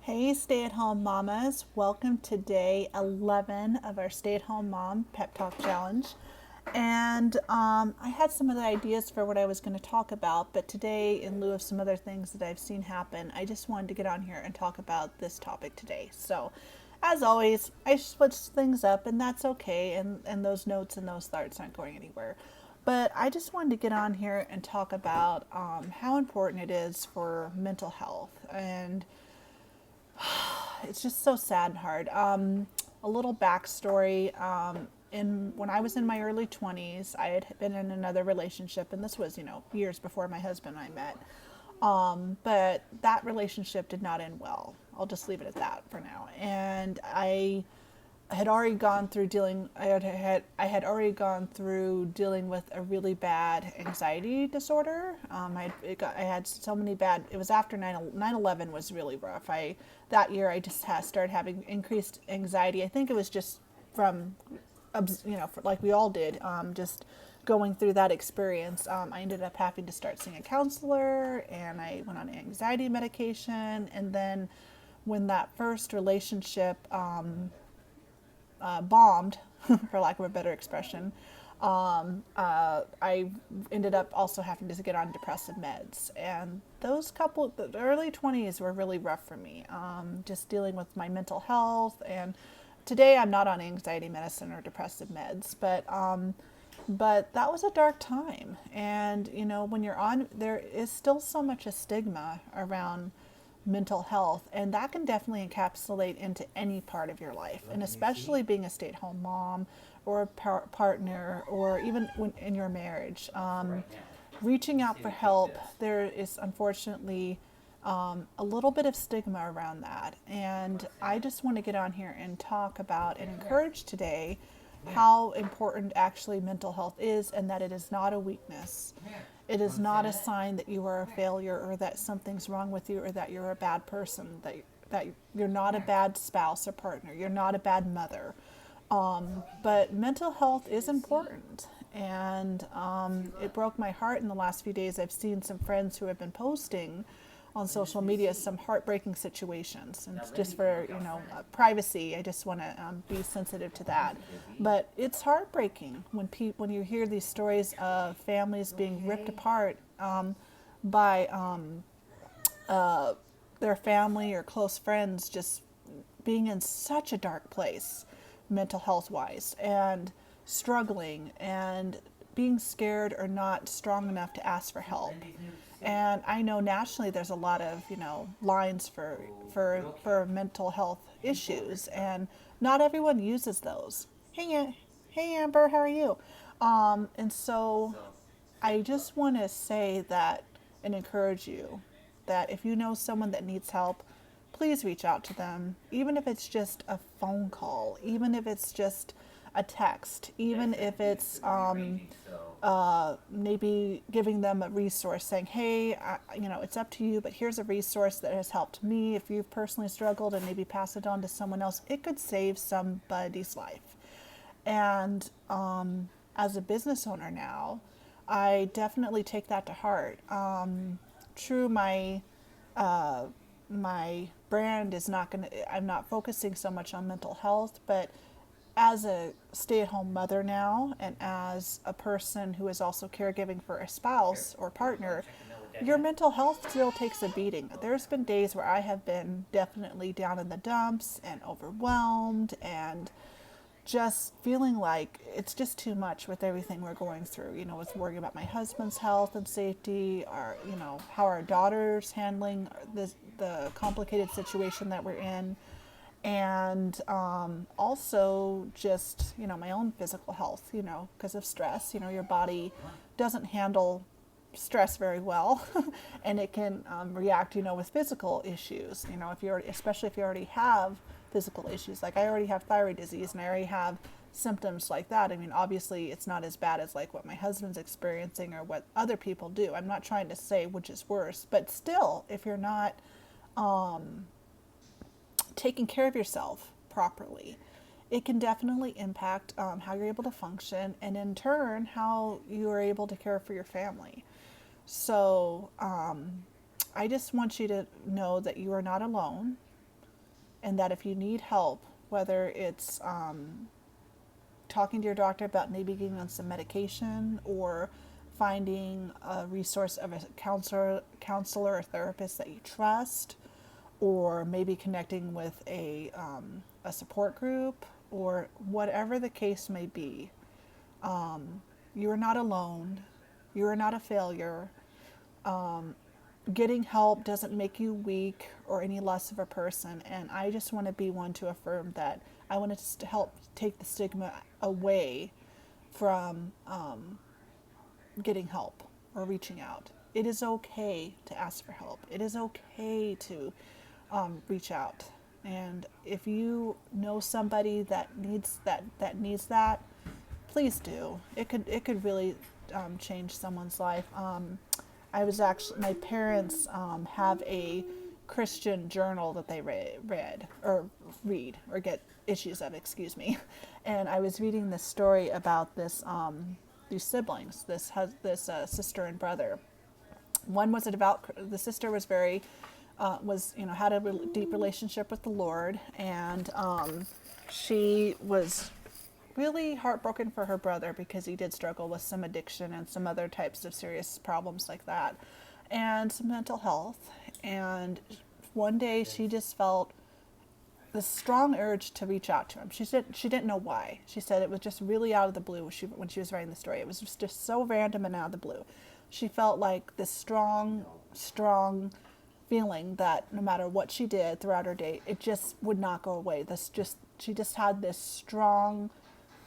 Hey, stay at home mamas. Welcome to day 11 of our stay at home mom pep talk challenge. And I had some other ideas for what I was going to talk about, but today, in lieu of some other things that I've seen happen, I just wanted to get on here and talk about this topic today. So, as always, I switched things up, and that's okay, and those notes and those thoughts aren't going anywhere. But I just wanted to get on here and talk about how important it is for mental health. And it's just so sad and hard. A little backstory. In when I was in my early 20s, I had been in another relationship, and this was, years before my husband and I met. But that relationship did not end well. I'll just leave it at that for now. And I had already gone through dealing. I had already gone through dealing with a really bad anxiety disorder. I had so many bad. It was after 9/11 was really rough. That year I just started having increased anxiety. I think it was just from, like we all did, just going through that experience. I ended up having to start seeing a counselor, and I went on anxiety medication. And then when that first relationship bombed, for lack of a better expression, I ended up also having to get on depressive meds. And the early 20s were really rough for me, just dealing with my mental health. And today I'm not on anxiety medicine or depressive meds, but that was a dark time. And, when you're on, there is still so much a stigma around mental health, and that can definitely encapsulate into any part of your life, and especially being a stay-at-home mom or a partner, or even when in your marriage. Reaching out for help, there is unfortunately a little bit of stigma around that, and I just want to get on here and talk about and encourage today how important actually mental health is, and that it is not a weakness. It is not a sign that you are a failure, or that something's wrong with you, or that you're a bad person, that you're not a bad spouse or partner, you're not a bad mother. But mental health is important. And it broke my heart in the last few days. I've seen some friends who have been posting on social media some heartbreaking situations, and just for privacy, I just want to be sensitive to that. But it's heartbreaking when you hear these stories of families being ripped apart by their family or close friends, just being in such a dark place mental health wise, and struggling, and being scared or not strong enough to ask for help. And I know nationally there's a lot of lines for mental health issues, and not everyone uses those. Hey Amber, how are you? And so I just want to say that, and encourage you, that if you know someone that needs help, please reach out to them, even if it's just a phone call, even if it's just a text, even if it's maybe giving them a resource, saying, hey, it's up to you, but here's a resource that has helped me. If you've personally struggled, and maybe pass it on to someone else, it could save somebody's life. And as a business owner now, I definitely take that to heart. True, my brand is not going to, I'm not focusing so much on mental health, but as a stay-at-home mother now, and as a person who is also caregiving for a spouse or partner, your mental health still takes a beating. There's been days where I have been definitely down in the dumps and overwhelmed, and just feeling like it's just too much with everything we're going through. With worrying about my husband's health and safety, how our daughter's handling the complicated situation that we're in, and also just my own physical health. Because of stress. Your body doesn't handle stress very well, and it can react, with physical issues. Especially if you already have physical issues. Like I already have thyroid disease, and I already have symptoms like that. I mean, obviously, it's not as bad as like what my husband's experiencing or what other people do. I'm not trying to say which is worse, but still, if you're not taking care of yourself properly, it can definitely impact how you're able to function, and in turn, how you are able to care for your family. So I just want you to know that you are not alone. and that if you need help, whether it's talking to your doctor about maybe getting on some medication, or finding a resource of a counselor or therapist that you trust, or maybe connecting with a support group, or whatever the case may be, you are not alone. You are not a failure. Getting help doesn't make you weak or any less of a person. And I just want to be one to affirm that. I want to help take the stigma away from getting help or reaching out. It is okay to ask for help. It is okay to reach out. And if you know somebody that needs that, please do. It could really change someone's life. My parents have a Christian journal that they read or get issues of, excuse me. And I was reading this story about these siblings, this sister and brother. One was the sister was very, had a deep relationship with the Lord, and she was really heartbroken for her brother because he did struggle with some addiction and some other types of serious problems like that, and some mental health. And one day she just felt this strong urge to reach out to him. She didn't know why. She said it was just really out of the blue when she was writing the story. It was just so random and out of the blue. She felt like this strong feeling that no matter what she did throughout her day, it just would not go away. She just had this strong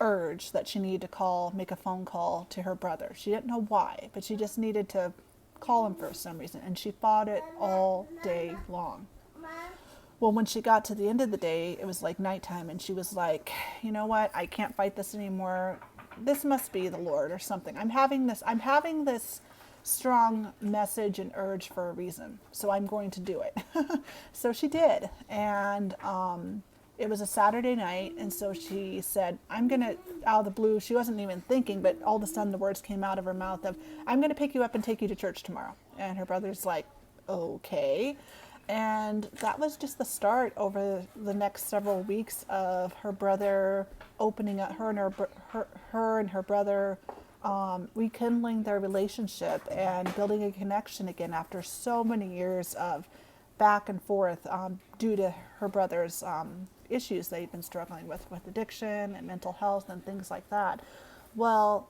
urge that she needed to make a phone call to her brother. She didn't know why, but she just needed to call him for some reason, and she fought it all day long. Well, when she got to the end of the day, it was like nighttime, and she was like, you know what? I can't fight this anymore. This must be the Lord or something. I'm having this strong message and urge for a reason, so I'm going to do it. So she did, and it was a Saturday night, and so she said, I'm going to, out of the blue, she wasn't even thinking, but all of a sudden the words came out of her mouth of, I'm going to pick you up and take you to church tomorrow. And her brother's like, okay. And that was just the start over the next several weeks of her brother opening up, her and her brother rekindling their relationship and building a connection again after so many years of back and forth due to her brother's issues that he'd been struggling with addiction and mental health and things like that. Well,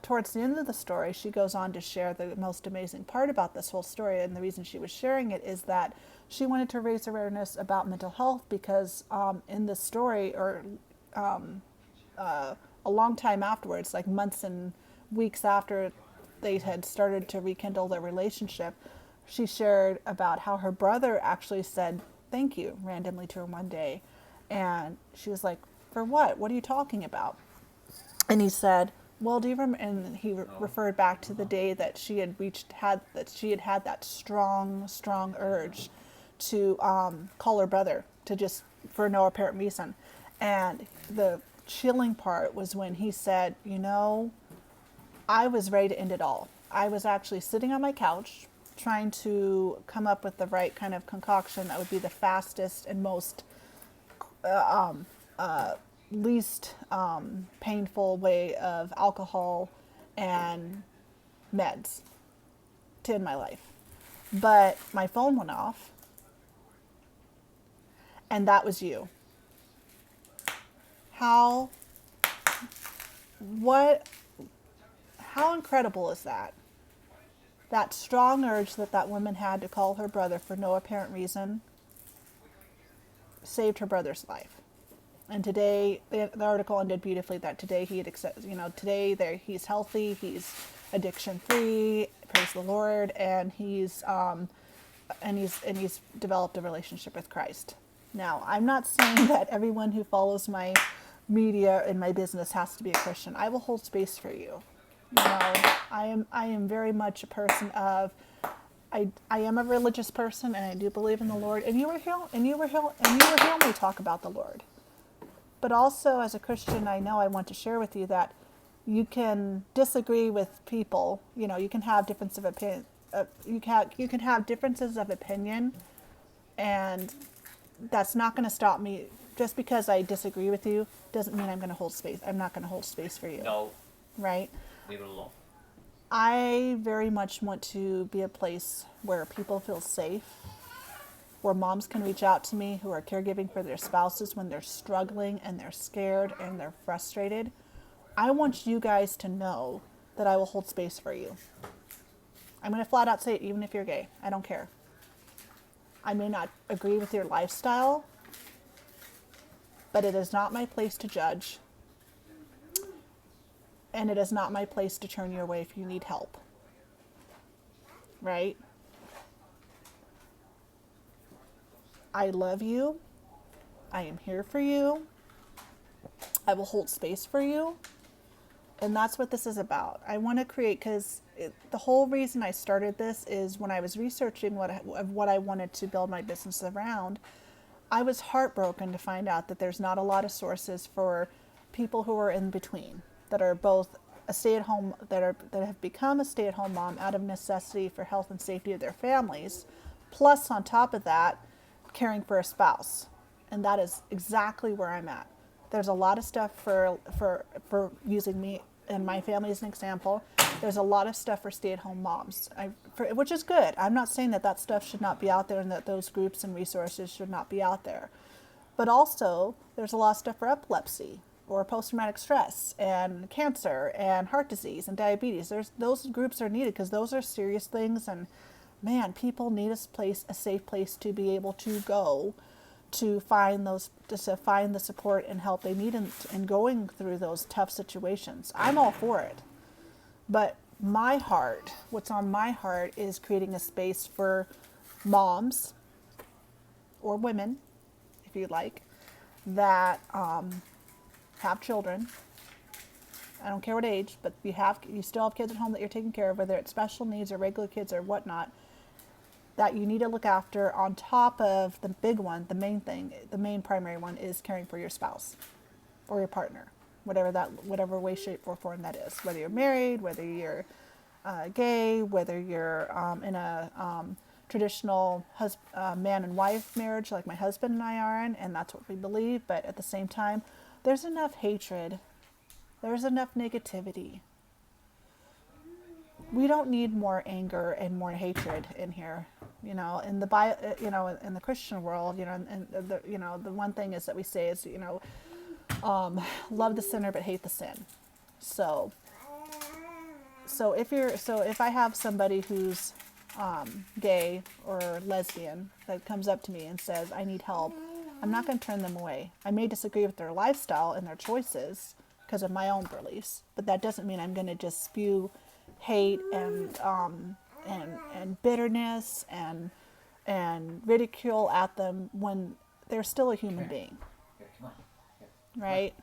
towards the end of the story, she goes on to share the most amazing part about this whole story, and the reason she was sharing it is that she wanted to raise awareness about mental health because in the story, or a long time afterwards, like months and weeks after they had started to rekindle their relationship, she shared about how her brother actually said thank you randomly to her one day. And she was like, for what? What are you talking about? And he said, well, do you remember? And he referred back to the day that she had had that strong urge to call her brother, to just for no apparent reason. And the chilling part was when he said, I was ready to end it all. I was actually sitting on my couch trying to come up with the right kind of concoction that would be the fastest and most least painful way of alcohol and meds to end my life. But my phone went off, and that was you. How incredible is that? That strong urge that woman had to call her brother for no apparent reason saved her brother's life. And today, the article ended beautifully that today he's healthy, he's addiction free, praise the Lord, and he's developed a relationship with Christ. Now, I'm not saying that everyone who follows my media and my business has to be a Christian. I will hold space for you. I am very much a person of, I am a religious person, and I do believe in the Lord. And you will hear me talk about the Lord. But also, as a Christian, I want to share with you that you can disagree with people. You can have differences of opinion, you can have differences of opinion, and that's not going to stop me. Just because I disagree with you doesn't mean I'm going to hold space. I'm not going to hold space for you. No, Right? leave it alone. I very much want to be a place where people feel safe, where moms can reach out to me who are caregiving for their spouses when they're struggling and they're scared and they're frustrated. I want you guys to know that I will hold space for you. I'm going to flat out say it, even if you're gay. I don't care. I may not agree with your lifestyle, but it is not my place to judge. And it is not my place to turn you away if you need help. Right? I love you. I am here for you. I will hold space for you. And that's what this is about. I want to create, because the whole reason I started this is when I was researching what I wanted to build my business around, I was heartbroken to find out that there's not a lot of sources for people who are in between, that are both a stay-at-home, that have become a stay-at-home mom out of necessity for health and safety of their families, plus on top of that, caring for a spouse. And that is exactly where I'm at. There's a lot of stuff for using me and my family as an example. There's a lot of stuff for stay-at-home moms, which is good. I'm not saying that stuff should not be out there and that those groups and resources should not be out there. But also, there's a lot of stuff for epilepsy or post-traumatic stress and cancer and heart disease and diabetes. Those groups are needed because those are serious things, and man, people need a safe place to be able to go to find the support and help they need in going through those tough situations. I'm all for it. But what's on my heart is creating a space for moms or women, if you like, that have children. I don't care what age, but you still have kids at home that you're taking care of, whether it's special needs or regular kids or whatnot, that you need to look after on top of the big one. The main primary one is caring for your spouse or your partner, whatever way, shape, or form that is. Whether you're married, whether you're gay, whether you're in a traditional man and wife marriage like my husband and I are in, and that's what we believe. But at the same time, there's enough hatred, there's enough negativity. We don't need more anger and more hatred in here. In the Christian world, and the one thing is that we say is, love the sinner but hate the sin. So if I have somebody who's gay or lesbian that comes up to me and says, I need help, I'm not going to turn them away. I may disagree with their lifestyle and their choices because of my own beliefs, but that doesn't mean I'm going to just spew hate and bitterness and ridicule at them when they're still a human being. Right?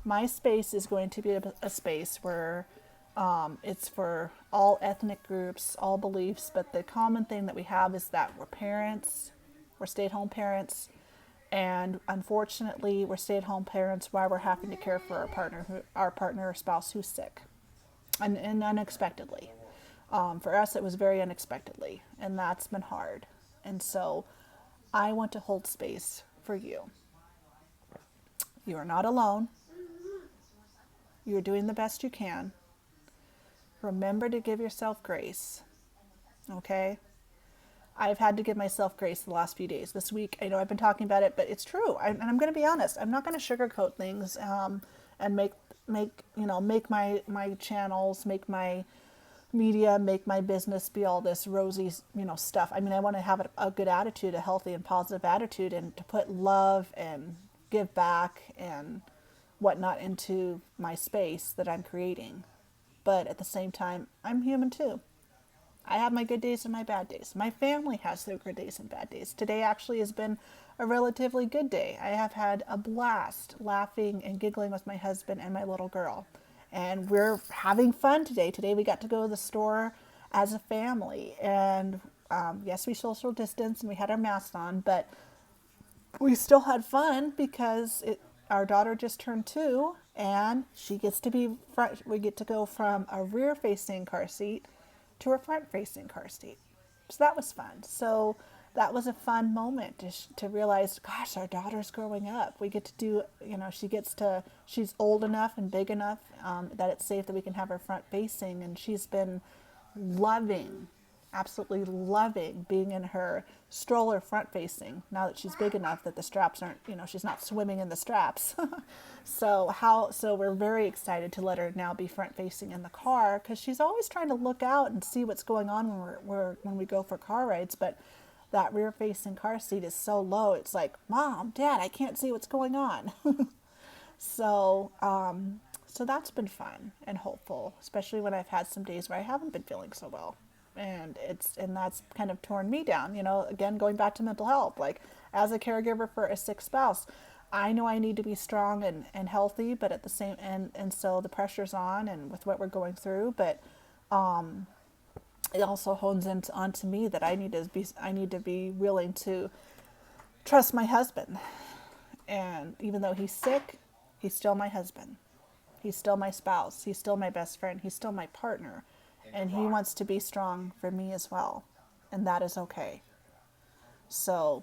My space is going to be a space where it's for all ethnic groups, all beliefs, but the common thing that we have is that we're parents, we're stay-at-home parents, and unfortunately we're stay-at-home parents while we're having to care for our partner or spouse who's sick. And unexpectedly. For us, it was very unexpectedly, and that's been hard. And so I want to hold space for you. You are not alone. You are doing the best you can. Remember to give yourself grace, okay? I've had to give myself grace the last few days. This week, I know I've been talking about it, but it's true. And I'm going to be honest. I'm not going to sugarcoat things and make my channels, make my media, make my business be all this rosy, stuff. I mean, I want to have a good attitude, a healthy and positive attitude, and to put love and give back and whatnot into my space that I'm creating. But at the same time, I'm human too. I have my good days and my bad days. My family has their good days and bad days. Today actually has been a relatively good day. I have had a blast laughing and giggling with my husband and my little girl. And we're having fun today. Today we got to go to the store as a family. And yes, we social distance and we had our masks on, but we still had fun because our daughter just turned 2 and she gets to be front. We get to go from a rear-facing car seat to a front-facing car seat. So that was fun. So that was a fun moment to realize, gosh, our daughter's growing up. We get to do, she's old enough and big enough that it's safe that we can have her front facing. And she's been loving, absolutely loving being in her stroller front facing now that she's big enough that the straps aren't, she's not swimming in the straps. So we're very excited to let her now be front facing in the car, because she's always trying to look out and see what's going on when we go for car rides. But that rear facing car seat is so low, it's like, Mom, Dad, I can't see what's going on. So that's been fun and hopeful, especially when I've had some days where I haven't been feeling so well. And that's kind of torn me down, again, going back to mental health. Like, as a caregiver for a sick spouse, I know I need to be strong and healthy, but at the same, and so the pressure's on, and with what we're going through, but it also hones onto me that I need to be willing to trust my husband. And even though he's sick, he's still my husband. He's still my spouse. He's still my best friend. He's still my partner. And he wants to be strong for me as well. And that is okay. So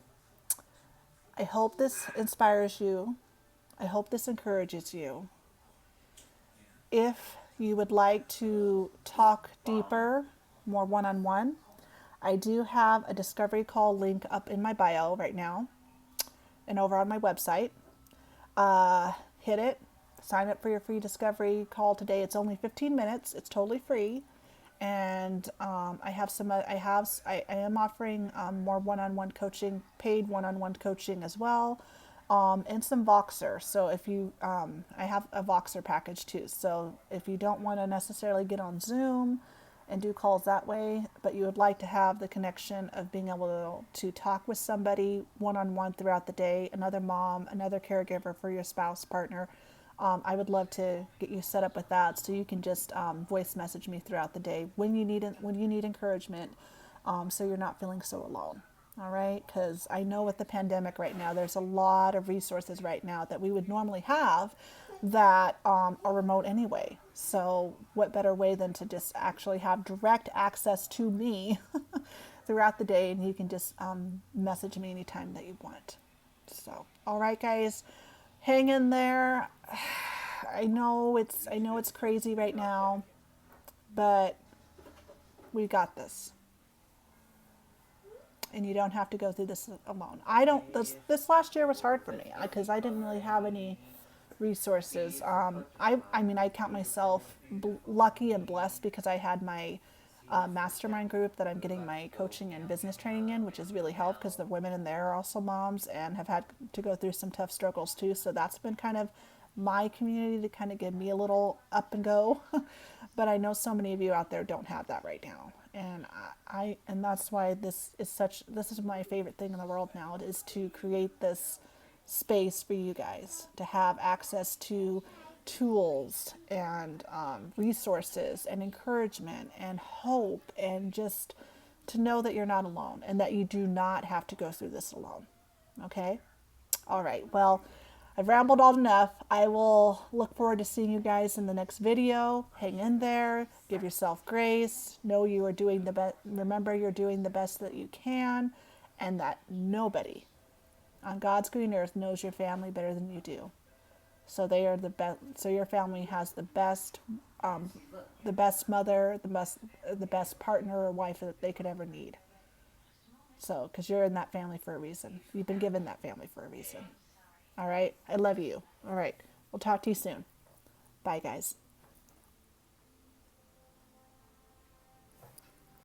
I hope this inspires you. I hope this encourages you. If you would like to talk deeper, more one-on-one, I do have a discovery call link up in my bio right now and over on my website. Hit it. Sign up for your free discovery call today. It's only 15 minutes. It's totally free. And I am offering more one-on-one coaching, paid one-on-one coaching as well, and some Voxer. So if you, I have a Voxer package too. So if you don't want to necessarily get on Zoom and do calls that way, but you would like to have the connection of being able to talk with somebody one-on-one throughout the day, another mom, another caregiver for your spouse, partner, I would love to get you set up with that, so you can just voice message me throughout the day when you need encouragement, so you're not feeling so alone. All right, because I know with the pandemic right now, there's a lot of resources right now that we would normally have that are remote anyway. So what better way than to just actually have direct access to me throughout the day, and you can just message me anytime that you want. So, all right, guys, hang in there. I know it's crazy right now, but we got this. And you don't have to go through this alone. This last year was hard for me because I didn't really have any resources. I mean, I count myself lucky and blessed because I had my mastermind group that I'm getting my coaching and business training in, which has really helped because the women in there are also moms and have had to go through some tough struggles too. So that's been kind of my community to kind of give me a little up and go. But I know so many of you out there don't have that right now. And that's why this is my favorite thing in the world now, is to create this space for you guys to have access to tools and resources and encouragement and hope, and just to know that you're not alone and that you do not have to go through this alone. Okay? All right. Well, I've rambled on enough. I will look forward to seeing you guys in the next video. Hang in there. Give yourself grace. Know you are doing the best. Remember, you're doing the best that you can, and that nobody on God's green earth knows your family better than you do. So they are the best. So your family has the best mother, the best partner or wife that they could ever need. So, because you're in that family for a reason. You've been given that family for a reason. All right. I love you. All right. We'll talk to you soon. Bye, guys.